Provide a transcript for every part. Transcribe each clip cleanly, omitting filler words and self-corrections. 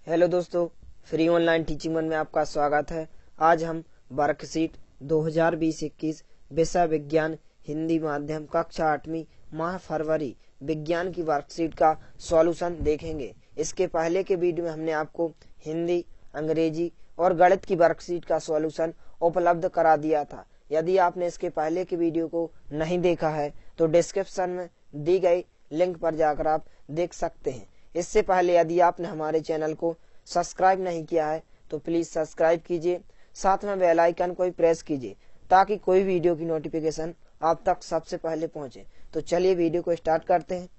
Hello दोस्तों, free online teaching one में आपका स्वागत है। आज हम वर्कशीट 2020-21 विषय विज्ञान हिंदी माध्यम कक्षा 8वीं माह फरवरी विज्ञान की वर्कशीट का सॉल्यूशन देखेंगे। इसके पहले के वीडियो में हमने आपको हिंदी, अंग्रेजी और गणित की वर्कशीट का सॉल्यूशन उपलब्ध करा दिया था। यदि आपने इसके पहले के वीडियो को नहीं देखा है तो डिस्क्रिप्शन में दी गई लिंक पर जाकर आप देख सकते हैं। इससे पहले यदि आपने हमारे चैनल को सब्सक्राइब नहीं किया है तो प्लीज सब्सक्राइब कीजिए, साथ में बेल आइकन को भी प्रेस कीजिए ताकि कोई वीडियो की नोटिफिकेशन आप तक सबसे पहले पहुंचे। तो चलिए वीडियो को स्टार्ट करते हैं।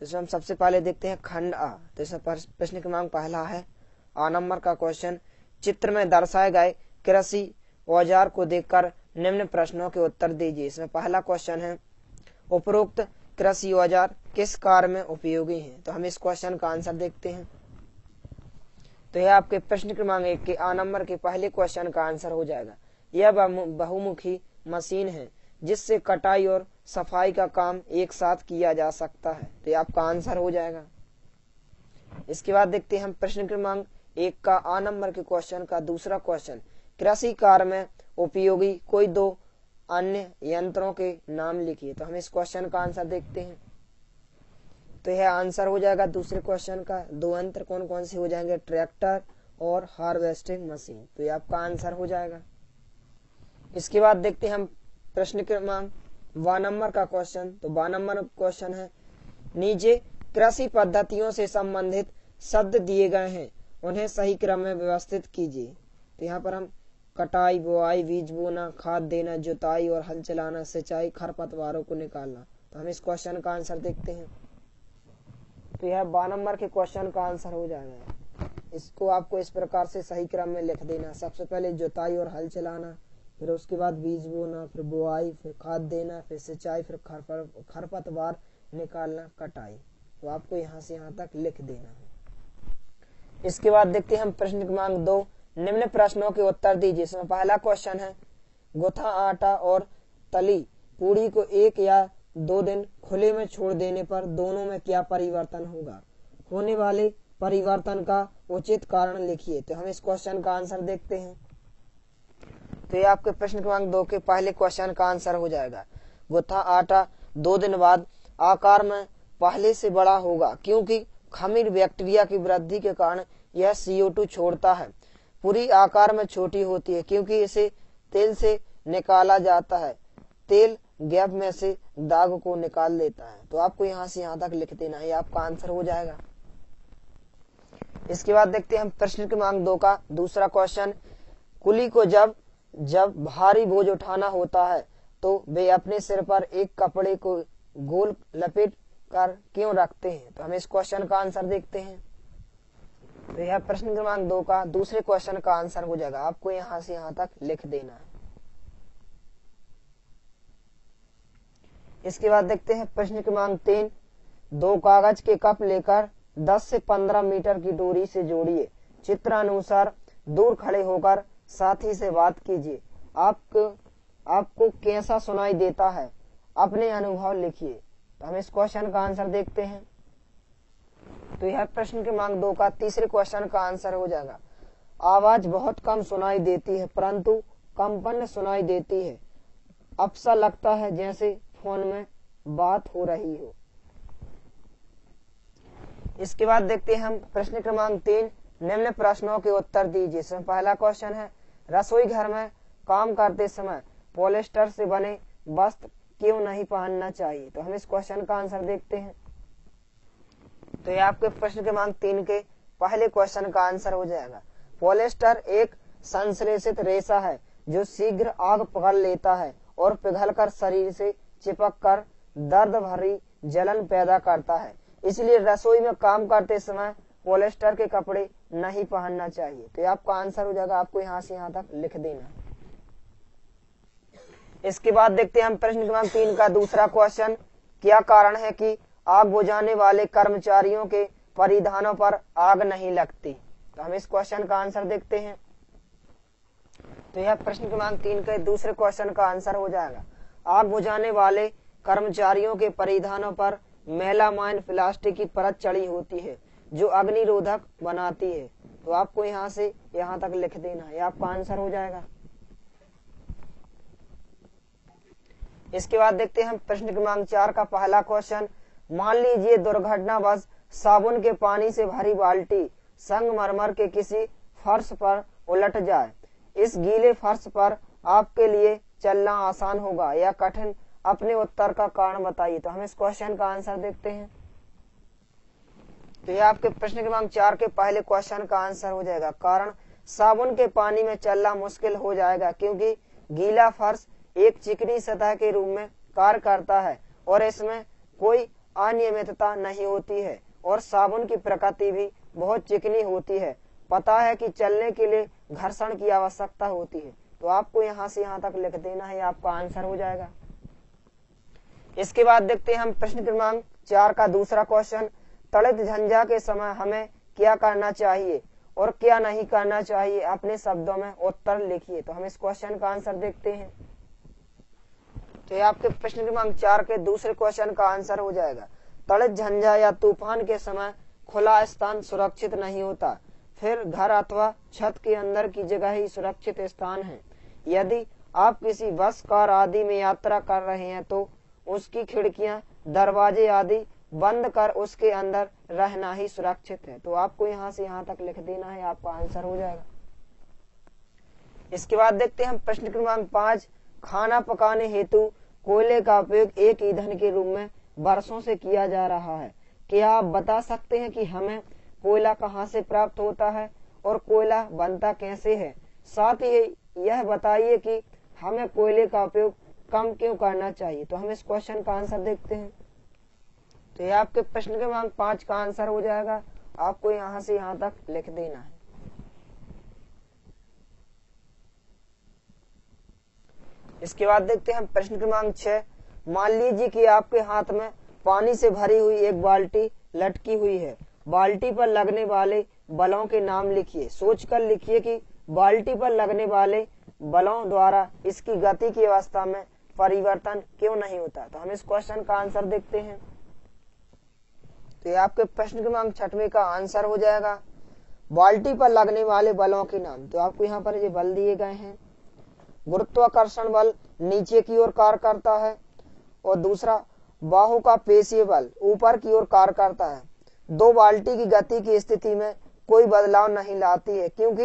तो हम सबसे पहले देखते हैं खंड आ। तो इसमें प्रश्न क्रमांक पहला है आ नंबर का क्वेश्चन। चित्र में दर्शाए गए कृषि औजार को देखकर निम्न प्रश्नों के उत्तर दीजिए। इसमें पहला क्वेश्चन है उपरोक्त कृषि औजार किस कार्य में उपयोगी हैं। तो हम इस क्वेश्चन का आंसर देखते हैं। तो यह आपके प्रश्न क्रमांक 1 के आ नंबर के पहले क्वेश्चन का आंसर हो जाएगा। यह बहुमुखी मशीन है जिससे कटाई और सफाई का काम एक साथ किया जा सकता है। तो यह आपका आंसर हो जाएगा। इसके बाद देखते हैं हम प्रश्न क्रमांक 1 का आ नंबर के क्वेश्चन का दूसरा क्वेश्चन। कृषि कार्य में उपयोगी कोई दो अन्य यंत्रों के नाम लिखिए। तो हम इस क्वेश्चन का आंसर देखते हैं। तो यह आंसर हो जाएगा दूसरे क्वेश्चन का। दो यंत्र कौन कौन से हो जाएंगे? ट्रैक्टर और हार्वेस्टिंग मशीन। तो ये आपका आंसर हो जाएगा। इसके बाद देखते हैं हम प्रश्न क्रमांक 2 नंबर का क्वेश्चन। तो 2 नंबर क्वेश्चन है नीचे कृषि पद्धतियों से संबंधित शब्द दिए गए हैं, उन्हें सही क्रम में व्यवस्थित कीजिए। तो यहाँ पर हम कटाई, बुआई, बीज बोना, खाद देना, जुताई और हल चलाना, सिंचाई, खरपतवारों को निकालना। तो हम इस क्वेश्चन का आंसर देखते हैं। तो यह 2 नंबर के क्वेश्चन का आंसर हो जाएगा। इसको आपको इस प्रकार से सही क्रम में लिख देना। सबसे पहले जुताई और हल चलाना, फिर उसके बाद बीज बोना, फिर बुआई, फिर खाद देना, फिर सिंचाई, फिर खरपतवार निकालना, कटाई। तो आपको यहाँ से यहाँ तक लिख देना है। इसके बाद देखते हैं हम प्रश्न क्रमांक 2 निम्न प्रश्नों के उत्तर दीजिए। इसमें पहला क्वेश्चन है गुथा आटा और तली पूड़ी को 1 या 2 दिन खुले में छोड़ देने पर दोनों में क्या परिवर्तन होगा? होने वाले परिवर्तन का उचित कारण लिखिए। तो हम इस क्वेश्चन का आंसर देखते हैं। तो ये आपके प्रश्न क्रमांक 2 के पहले क्वेश्चन का आंसर हो जाएगा। गुथा आटा 2 दिन बाद आकार में पहले से बड़ा होगा क्योंकि खमीर बैक्टीरिया की वृद्धि के कारण यह CO2 छोड़ता है। पूरी आकार में छोटी होती है क्योंकि इसे तेल से निकाला जाता है। तेल गैप में से दाग को निकाल लेता है। तो आपको यहाँ से यहाँ तक लिख देना है, आपका आंसर हो जाएगा। इसके बाद देखते हैं हम प्रश्न क्रमांक 2 का दूसरा क्वेश्चन। कुली को जब भारी बोझ उठाना होता है तो वे अपने सिर पर एक कपड़े को गोल लपेट कर क्यों रखते हैं? तो हम इस क्वेश्चन का आंसर देखते हैं। तो यह प्रश्न क्रमांक 2 का दूसरे क्वेश्चन का आंसर हो जाएगा। आपको यहाँ से यहाँ तक लिख देना है। इसके बाद देखते हैं प्रश्न क्रमांक 3 2 कागज के कप लेकर 10 से 15 मीटर की दूरी से जोड़िए। चित्रानुसार दूर खड़े होकर साथी से बात कीजिए। आपको कैसा सुनाई देता है? अपने अनुभव लिखिए। तो हम इस क्वेश्चन का आंसर देखते हैं। तो यह प्रश्न क्रमांक 2 का तीसरे क्वेश्चन का आंसर हो जाएगा। आवाज बहुत कम सुनाई देती है परंतु कंपन सुनाई देती है। अफसा लगता है जैसे फोन में बात हो रही हो। इसके बाद देखते हैं हम प्रश्न क्रमांक 3 निम्न प्रश्नों के उत्तर दीजिए। इसमें पहला क्वेश्चन है रसोई घर में काम करते समय पॉलिस्टर से बने वस्त्र क्यों नहीं पहनना चाहिए? तो हम इस क्वेश्चन का आंसर देखते हैं। तो ये आपके प्रश्न क्रमांक 3 के पहले क्वेश्चन का आंसर हो जाएगा। पॉलिस्टर एक संश्लेषित रेशा है जो शीघ्र आग पकड़ लेता है और पिघलकर शरीर से चिपक कर दर्द भरी जलन पैदा करता है। इसलिए रसोई में काम करते समय पॉलिस्टर के कपड़े नहीं पहनना चाहिए। तो ये आपका आंसर हो जाएगा। आपको यहाँ से यहाँ तक लिख देना। इसके बाद देखते हैं हम प्रश्न क्रमांक 3 का दूसरा क्वेश्चन। क्या कारण है कि आग बुझाने वाले कर्मचारियों के परिधानों पर आग नहीं लगती? तो हम इस क्वेश्चन का आंसर देखते हैं। तो यह प्रश्न क्रमांक 3 के दूसरे क्वेश्चन का आंसर हो जाएगा। आग बुझाने वाले कर्मचारियों के परिधानों पर मेलामाइन प्लास्टिक की परत चढ़ी होती है जो अग्निरोधक बनाती है। तो आपको यहाँ से यहाँ तक लिख देना है, आपका आंसर हो जाएगा। इसके बाद देखते हैं हम प्रश्न क्रमांक 4 का पहला क्वेश्चन। मान लीजिए दुर्घटनावश साबुन के पानी से भरी बाल्टी संगमरमर के किसी फर्श पर उलट जाए। इस गीले फर्श पर आपके लिए चलना आसान होगा या कठिन, अपने उत्तर का कारण बताइए। तो हम इस क्वेश्चन का आंसर देखते हैं। तो यह आपके प्रश्न क्रमांक 4 के पहले क्वेश्चन का आंसर हो जाएगा। कारण, साबुन के पानी में चलना मुश्किल हो जाएगा क्योंकि गीला फर्श एक चिकनी सतह के रूप में कार्य करता है और इसमें कोई अनियमितता नहीं होती है और साबुन की प्रकृति भी बहुत चिकनी होती है। पता है कि चलने के लिए घर्षण की आवश्यकता होती है। तो आपको यहाँ से यहाँ तक लिख देना है, आपका आंसर हो जाएगा। इसके बाद देखते हैं हम प्रश्न क्रमांक 4 का दूसरा क्वेश्चन। तड़ित झंझा के समय हमें क्या करना चाहिए और क्या नहीं करना चाहिए, अपने शब्दों में उत्तर लिखिए। तो हम इस क्वेश्चन का आंसर देखते हैं। तो ये आपके प्रश्न क्रमांक 4 के दूसरे क्वेश्चन का आंसर हो जाएगा। तड़ित झंझा या तूफान के समय खुला स्थान सुरक्षित नहीं होता, फिर घर अथवा छत के अंदर की जगह ही सुरक्षित स्थान है। यदि आप किसी बस, कार आदि में यात्रा कर रहे हैं तो उसकी खिड़कियां, दरवाजे आदि बंद कर उसके अंदर रहना ही सुरक्षित है। तो आपको यहाँ से यहाँ तक लिख देना है, आपका आंसर हो जाएगा। इसके बाद देखते हैं हम प्रश्न क्रमांक 5। खाना पकाने हेतु कोयले का उपयोग एक ईंधन के रूप में वर्षों से किया जा रहा है। क्या आप बता सकते हैं कि हमें कोयला कहाँ से प्राप्त होता है और कोयला बनता कैसे है? साथ ही यह बताइए कि हमें कोयले का उपयोग कम क्यों करना चाहिए। तो हम इस क्वेश्चन का आंसर देखते हैं। तो यह आपके प्रश्न क्रमांक 5 का आंसर हो जाएगा। आपको यहाँ से यहाँ तक लिख देना है। इसके बाद देखते हैं हम प्रश्न क्रमांक 6। मान लीजिए कि आपके हाथ में पानी से भरी हुई एक बाल्टी लटकी हुई है। बाल्टी पर लगने वाले बलों के नाम लिखिए। सोचकर लिखिए कि बाल्टी पर लगने वाले बलों द्वारा इसकी गति की अवस्था में परिवर्तन क्यों नहीं होता। तो हम इस क्वेश्चन का आंसर देखते हैं। तो ये आपके प्रश्न क्रमांक 6 का आंसर हो जाएगा। बाल्टी पर लगने वाले बलों के नाम। तो आपको यहाँ पर ये बल दिए गए हैं। गुरुत्वाकर्षण बल नीचे की ओर कार्य करता है और दूसरा बाहु का पेशीय बल ऊपर की ओर कार्य करता है। दो बाल्टी की गति की स्थिति में कोई बदलाव नहीं लाती है क्योंकि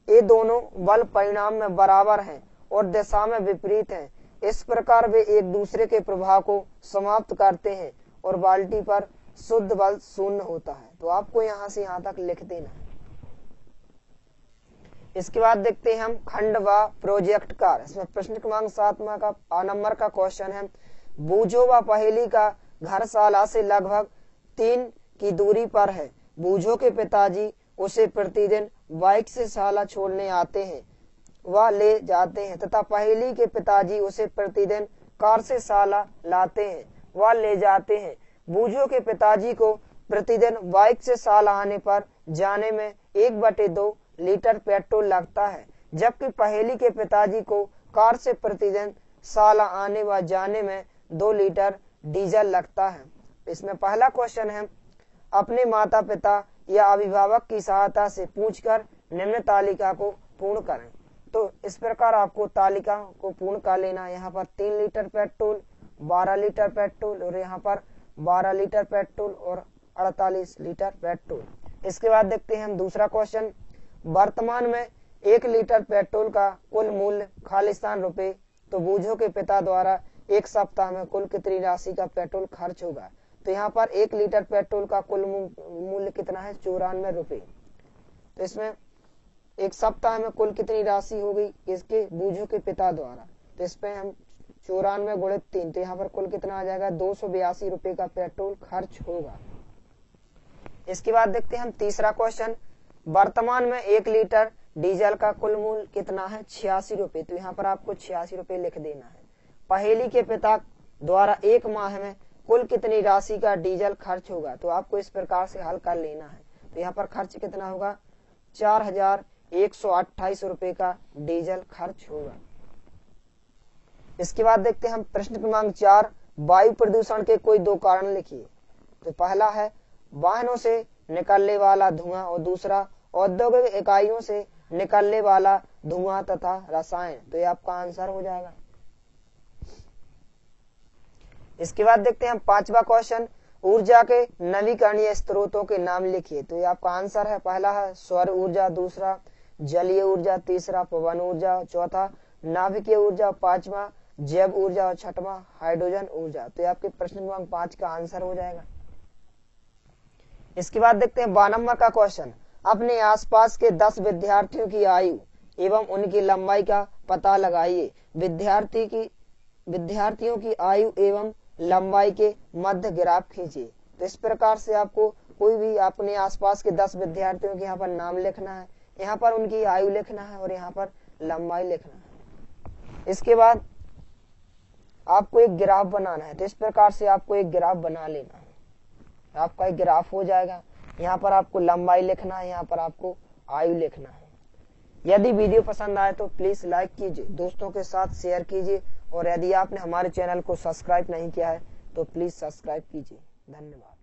ये दोनों बल परिणाम में बराबर हैं और दिशा में विपरीत हैं। इस प्रकार वे एक दूसरे के प्रभाव को समाप्त करते हैं और बाल्टी पर शुद्ध बल शून्य होता है। तो आपको यहाँ से यहाँ तक लिख देना है। इसके बाद देखते हैं हम खंड व प्रोजेक्ट कार्य। इसमें प्रश्न क्रमांक 7 का आ नंबर का क्वेश्चन है। बूझो व पहेली का घर शाला से लगभग 3 की दूरी पर है। बूझो के पिताजी उसे प्रतिदिन बाइक से शाला छोड़ने आते हैं व ले जाते हैं तथा पहेली के पिताजी उसे प्रतिदिन कार से शाला लाते हैं व ले जाते हैं। बूझो के पिताजी को प्रतिदिन बाइक से शाला आने पर जाने में 1/2 लीटर पेट्रोल लगता है, जबकि पहेली के पिताजी को कार से प्रतिदिन शाला आने व जाने में 2 लीटर डीजल लगता है। इसमें पहला क्वेश्चन है, अपने माता पिता या अभिभावक की सहायता से पूछकर निम्न तालिका को पूर्ण करें। तो इस प्रकार आपको तालिका को पूर्ण कर लेना। यहाँ पर 3 लीटर पेट्रोल, 12 लीटर पेट्रोल और यहाँ पर 12 लीटर पेट्रोल और 48 लीटर पेट्रोल। इसके बाद देखते हैं हम दूसरा क्वेश्चन। वर्तमान में 1 लीटर पेट्रोल का कुल मूल्य खालिस्तान रुपए। तो बूझो के पिता द्वारा एक सप्ताह में कुल कितनी राशि का पेट्रोल खर्च होगा। तो यहाँ पर 1 लीटर पेट्रोल का कुल मूल्य कितना है, 94 रुपए। तो इसमें एक सप्ताह में कुल कितनी राशि होगी इसके, बूझो के पिता द्वारा। तो इसमें हम 94 गुणित 3, तो यहाँ पर कुल कितना आ जाएगा, 282 रुपए का पेट्रोल खर्च होगा। इसके बाद देखते हैं हम तीसरा क्वेश्चन। वर्तमान में 1 लीटर डीजल का कुल मूल्य कितना है, 86 रुपए। तो यहाँ पर आपको 86 रुपए लिख देना है। पहेली के पिता द्वारा 1 माह में कुल कितनी राशि का डीजल खर्च होगा। तो आपको इस प्रकार से हल कर लेना है। तो यहाँ पर खर्च कितना होगा, 4128 रुपए का डीजल खर्च होगा। इसके बाद देखते हैं हम प्रश्न क्रमांक 4। वायु प्रदूषण के कोई 2 कारण लिखिए। तो पहला है, वाहनों से निकलने वाला धुआं और दूसरा औद्योगिक इकाइयों से निकलने वाला धुआं तथा रसायन। तो ये आपका आंसर हो जाएगा। इसके बाद देखते हैं 5वां क्वेश्चन, ऊर्जा के नवीकरणीय स्रोतों के नाम लिखिए। तो ये आपका आंसर है, पहला है सौर ऊर्जा, दूसरा जलीय ऊर्जा, तीसरा पवन ऊर्जा, चौथा नाभिकीय ऊर्जा, पांचवा जैव ऊर्जा और छठवां हाइड्रोजन ऊर्जा। तो ये आपके प्रश्न क्रमांक 5 का आंसर हो जाएगा। इसके बाद देखते हैं 12 नंबर का क्वेश्चन, अपने आसपास के 10 विद्यार्थियों की आयु एवं उनकी लंबाई का पता लगाइए। विद्यार्थियों की आयु एवं लंबाई के मध्य ग्राफ खींचिए। तो इस प्रकार से आपको कोई भी अपने आसपास के 10 विद्यार्थियों के यहाँ पर नाम लिखना है, यहाँ पर उनकी आयु लिखना है और यहाँ पर लंबाई लिखना है। इसके बाद आपको एक ग्राफ बनाना है। तो इस प्रकार से आपको एक ग्राफ बना लेना है, आपका एक ग्राफ हो जाएगा। यहाँ पर आपको लंबाई लिखना है, यहाँ पर आपको आयु लिखना है। यदि वीडियो पसंद आए तो प्लीज लाइक कीजिए, दोस्तों के साथ शेयर कीजिए और यदि आपने हमारे चैनल को सब्सक्राइब नहीं किया है तो प्लीज सब्सक्राइब कीजिए। धन्यवाद।